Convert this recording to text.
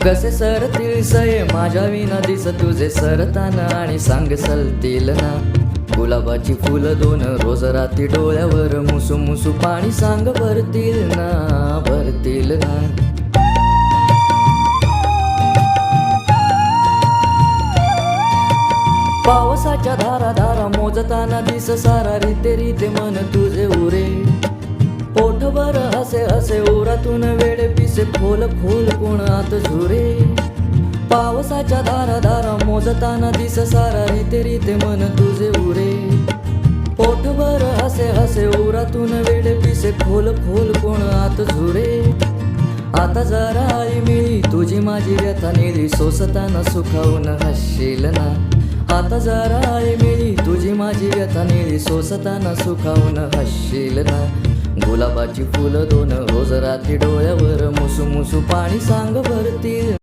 कसे सरतील सये माझ्या विना दिस तुझे सरताना आणि सांग सलतील ना. गुलाबाची फुलं दोन रोज रात्री डोळ्यावर मुसू मुसू पाणी सांग भरतील ना, भरतील ना. पावसाच्या धारा धारा मोजताना दिस सारा रीते रीते मन तुझे उरे. पोटभर हसे हसे ओरातून वेळ पिसे खोल खोल कोण आत झुरे. पावसाच्या धारा धारा मोजताना दिस सारा रीते रीते मन तुझे उरे. पोटभर हसे हसे ओरातून वेळ पिसे खोल खोल कोण आत झुरे. आता जरा आई मिळी तुझी माझी व्यथा निळी सोसताना सुखावून हसशील ना. आता जरा आई मिळी तुझी माझी व्यथा निळी सोसताना सुखावून हसशील ना. गुलाबाची फुलं दोन रोज रात्री डोळ्यावर मुसू मुसू पाणी सांग भरतील